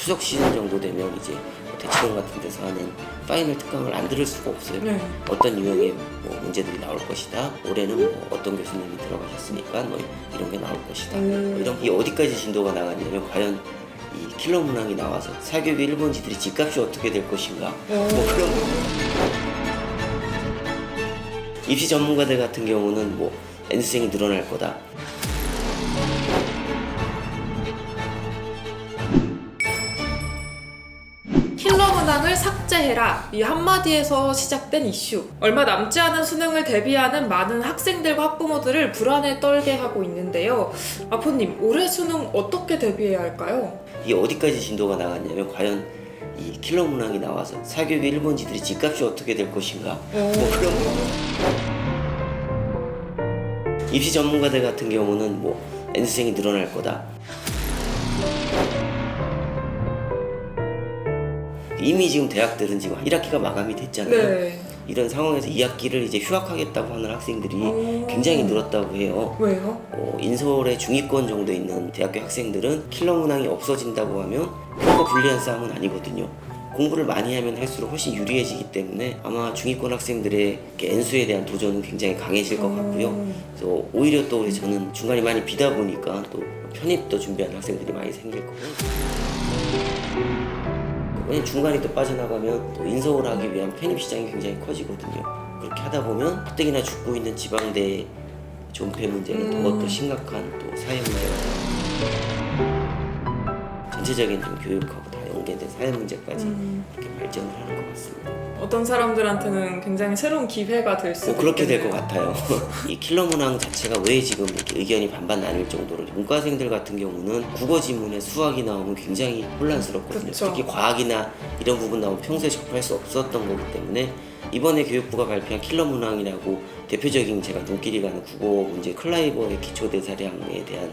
추석 시즌 정도 되면 이제 대치동 같은 데서 하는 파이널 특강을 안 들을 수가 없어요. 네. 어떤 유형의 문제들이 나올 것이다. 올해는 어떤 교수님이 들어가셨으니까 이런 게 나올 것이다. 이런 게 어디까지 진도가 나갔냐면 과연 이 킬러 문항이 나와서 사교육의 일본지들이 집값이 어떻게 될 것인가 그런 거. 입시 전문가들 같은 경우는 N수생이 늘어날 거다. 킬러 문항을 삭제해라. 이 한마디에서 시작된 이슈. 얼마 남지 않은 수능을 대비하는 많은 학생들과 학부모들을 불안에 떨게 하고 있는데요. 아포님, 올해 수능 어떻게 대비해야 할까요? 이게 어디까지 진도가 나갔냐면 과연 이 킬러 문항이 나와서 사교육의 일본지들이 집값이 어떻게 될 것인가 그런 거. 입시 전문가들 같은 경우는 N수생이 늘어날 거다. 이미 지금 대학들은 지금 1학기가 마감이 됐잖아요. 네. 이런 상황에서 2학기를 이제 휴학하겠다고 하는 학생들이 굉장히 늘었다고 해요. 왜요? 인서울의 중위권 정도 있는 대학교 학생들은 킬러 문항이 없어진다고 하면 결코 불리한 싸움은 아니거든요. 공부를 많이 하면 할수록 훨씬 유리해지기 때문에 아마 중위권 학생들의 N수에 대한 도전은 굉장히 강해질 것 같고요. 그래서 오히려 또 저는 중간이 많이 비다 보니까 또 편입도 준비하는 학생들이 많이 생길 거고. 왜냐면 중간이 또 빠져나가면 또 인서울 하기 위한 편입 시장이 굉장히 커지거든요. 그렇게 하다 보면 가뜩이나 죽고 있는 지방대의 존폐 문제는 더 심각한 또 사회 문제가 전체적인 좀 교육하고 다 연계된 사회 문제까지 이렇게 발전을 하는 것 같습니다. 어떤 사람들한테는 굉장히 새로운 기회가 될 수 있겠네요. 그렇게 될 것 같아요. 이 킬러 문항 자체가 왜 지금 이렇게 의견이 반반 나뉠 정도로 문과생들 같은 경우는 국어 지문에 수학이 나오면 굉장히 혼란스럽거든요. 그쵸. 특히 과학이나 이런 부분 나오면 평소에 접할 수 없었던 거기 때문에 이번에 교육부가 발표한 킬러 문항이라고 대표적인 제가 눈길이 가는 국어 문제 클라이버의 기초대사량에 대한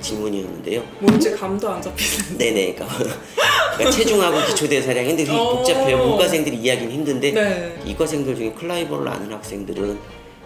질문이었는데요. 뭔지 감도 안 잡히는데. 네네. 그러니까 체중하고 기초대사량인데 되게 복잡해요. 문과생들이 이해하기는 힘든데 네. 이과생들 중에 클라이버를 아는 학생들은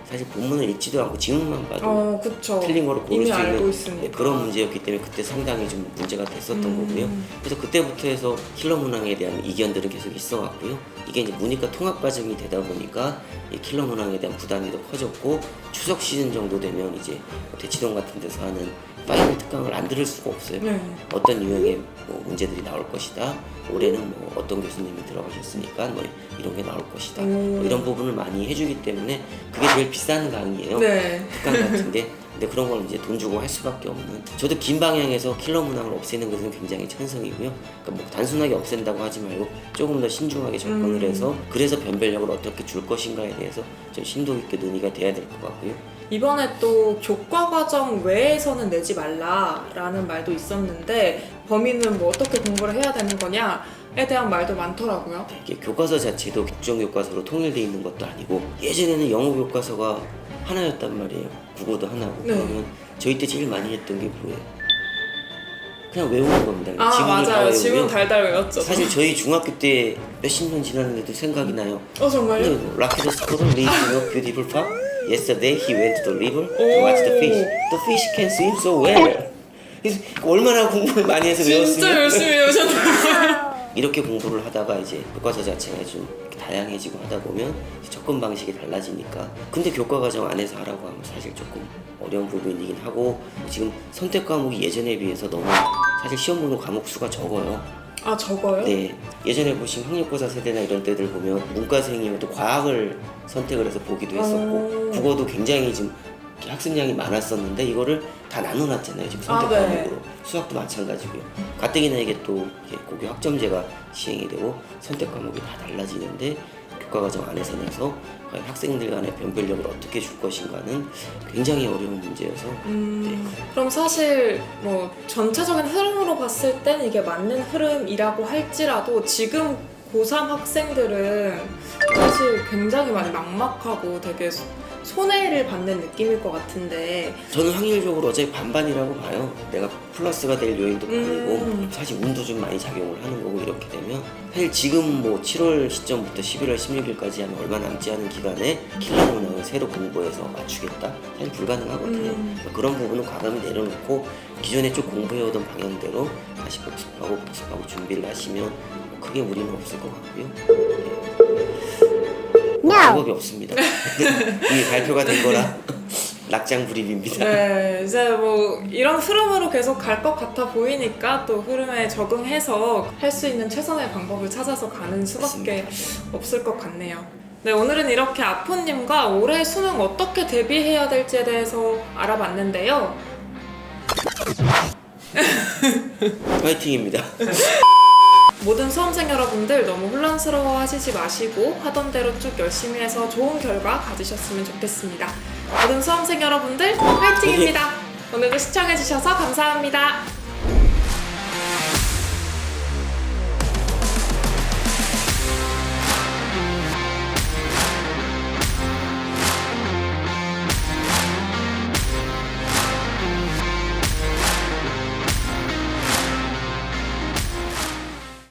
사실 본문을 읽지도 않고 지문만 봐도 그쵸. 틀린 거를 고를 이미 수 알고 있는 있으니까. 그런 문제였기 때문에 그때 상당히 좀 문제가 됐었던 거고요. 그래서 그때부터 해서 킬러 문항에 대한 이견들은 계속 있어 왔고요. 이게 이제 문이과 통합 과정이 되다 보니까 이 킬러 문항에 대한 부담이 더 커졌고 추석 시즌 정도 되면 이제 대치동 같은 데서 하는 파이널 특강을 안 들을 수가 없어요. 네. 어떤 유형의 문제들이 나올 것이다. 올해는 어떤 교수님이 들어가셨으니까 이런 게 나올 것이다. 이런 부분을 많이 해주기 때문에 그게 제일 비싼 강의예요. 네. 특강 같은데. 근데 그런 걸 이제 돈 주고 할 수밖에 없는. 저도 긴 방향에서 킬러 문항을 없애는 것은 굉장히 찬성이고요. 그러니까 단순하게 없앤다고 하지 말고 조금 더 신중하게 접근을 해서 그래서 변별력을 어떻게 줄 것인가에 대해서 좀 심도 깊게 논의가 돼야 될 것 같고요. 이번에 또 교과과정 외에서는 내지 말라라는 말도 있었는데 범위는 어떻게 공부를 해야 되는 거냐에 대한 말도 많더라고요. 이게 교과서 자체도 국정교과서로 통일되어 있는 것도 아니고 예전에는 영어 교과서가 하나였단 말이에요. 국어도 하나고. 네. 그러면 저희 때 제일 많이 했던 게 뭐예요? 그냥 외우는 겁니다. 지문을 다 맞아요. 외우고요. 지문 달달 외웠죠. 사실 저희 중학교 때 몇십 년 지났는데도 생각이 나요. 정말요? Rocky the Squirrel lived in a beautiful park. Yesterday he went to the river to watch the fish. The fish can swim so well. 그래서 얼마나 공부를 많이 해서 외웠으면 진짜 열심히 외우셨네요. 이렇게 공부를 하다가 이제 교과서 자체가 좀 다양해지고 하다 보면 접근 방식이 달라지니까. 근데 교과 과정 안에서 하라고 하면 사실 조금 어려운 부분이긴 하고 지금 선택 과목이 예전에 비해서 너무 사실 시험 보는 과목 수가 적어요. 적어요? 네. 예전에 보신 학력고사 세대나 이런 때들 보면 문과생이어도 과학을 선택을 해서 보기도 했었고 국어도 굉장히 좀 학습량이 많았었는데 이거를 다 나눠놨잖아요. 지금 선택 네. 과목으로. 수학도 마찬가지고요. 가뜩이나 이게 또 고교 학점제가 시행이 되고 선택 과목이 다 달라지는데 교과과정 안에서 내서 과연 학생들 간의 변별력을 어떻게 줄 것인가는 굉장히 어려운 문제여서 네. 그럼 사실 전체적인 흐름으로 봤을 땐 이게 맞는 흐름이라고 할지라도 지금 고3 학생들은 사실 굉장히 많이 막막하고 되게 손해를 받는 느낌일 것 같은데. 저는 확률적으로 어차피 반반이라고 봐요. 내가 플러스가 될 요인도 많고 사실 운도 좀 많이 작용을 하는 거고, 이렇게 되면 사실 지금 뭐 7월 시점부터 11월 16일까지 하면 얼마 남지 않은 기간에 킬러 문항을 새로 공부해서 맞추겠다? 사실 불가능하거든요. 그런 부분은 과감히 내려놓고 기존에 쭉 공부해오던 방향대로 다시 복습하고 준비를 하시면 뭐 크게 무리는 없을 것 같고요. 방법이 없습니다. 이미 발표가 된 거라 낙장불입입니다. 네, 이제 뭐 이런 흐름으로 계속 갈 것 같아 보이니까 또 흐름에 적응해서 할 수 있는 최선의 방법을 찾아서 가는 수밖에 없을 것 같네요. 네, 오늘은 이렇게 아포님과 올해 수능 어떻게 대비해야 될지에 대해서 알아봤는데요. 파이팅입니다. 모든 수험생 여러분들 너무 혼란스러워 하시지 마시고 하던 대로 쭉 열심히 해서 좋은 결과 가지셨으면 좋겠습니다. 모든 수험생 여러분들 화이팅입니다. 오늘도 시청해주셔서 감사합니다.